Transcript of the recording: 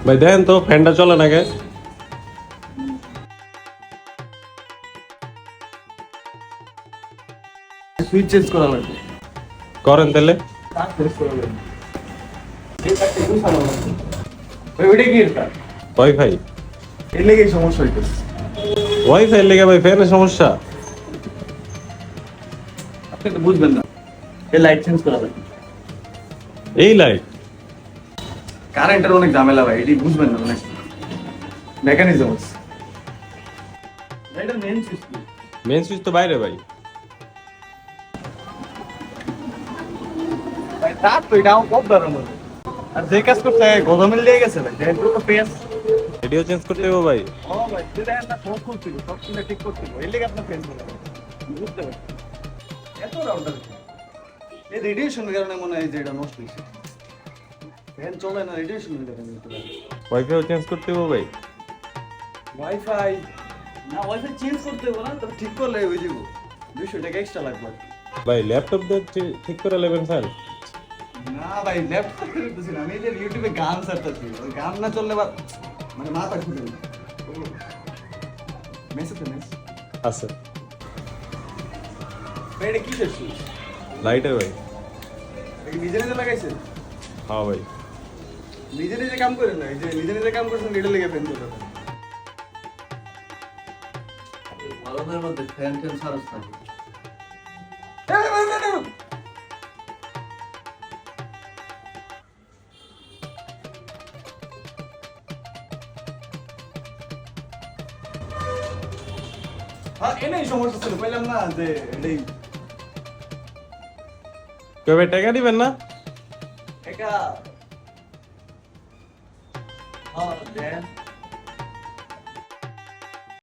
ভাই দেখেন তো ফ্যানটা চলে না কে? সুইচ চেঞ্জ করা লাগবে। করেন তাহলে। তার চেঞ্জ করা লাগবে। এই কাজটা গুছানো লাগবে। ভাই ওইটা কি এটা? ওয়াইফাই। এর লেগেই সমস্যা হইতেছে। ওয়াইফাই লেগে ভাই ফ্যানের সমস্যা। আপনি তো বুঝবেন না। এই লাইট চেঞ্জ করা লাগবে। এই লাইট কারেন্টের অনেক ঝামেলা ভাই, এটি বুঝবেন না অনেক মেকানিজম আছে। এটা মেইন সিস্টেম। মেন সুইচ তো বাইরে ভাই। ভাই তার তো এটাও কম দাঁড়ার মধ্যে। আর যে কাজ করতে গোদামের লেগে গেছে ভাই, যেহেতু তো পেঁয়াজ। এটিও চেঞ্জ করতে হবে ভাই। ও ভাই, যেটা না সব খুলছিল, সব কিনা ঠিক করছিল। এর লেগে আপনার ফেন্স হলো। বুঝতে পারছি। এত রাউন্ডার। এই রেডিয়েশনের কারণে মনে হয় যে এটা নষ্ট হয়েছে। ফ্যান চলে না, রেডিয়েশনের কারণে হতে পারে। ওয়াইফাইও চেঞ্জ করতে হবে ভাই। ওয়াইফাই না, ওয়াইফাই চেঞ্জ করতে হবে না, তবে ঠিক করলে হয়ে যাবো। 200 টাকা এক্সট্রা লাগবে আর কি। ভাই ল্যাপটপ দিয়ে ঠিক করে নেবেন স্যার। না ভাই, ল্যাপটপ করতেছি না, আমি এই যে ইউটিউবে গান সারতেছি, ওই গান না চললে মানে মাথা ঘুরে না। মেসেজ আছে ভাই, এটা কিসের সুইচ? লাইটের ভাই। এটা কি নিজে নিজে লাগাইছেন? হ্যাঁ ভাই। নিজে নিজে কাম করেন না, এই যে নিজে নিজে কাম করছেন, এটা লেগে ফ্যান চলে। গরমের মধ্যে ফ্যান ট্যান সারস থাকে। হ্যাঁ, এনেই সমস্যা ছিল, পাইলাম না যে এটাই কবে টাকা দিবেন না? এটা। হ্যাঁ, দেন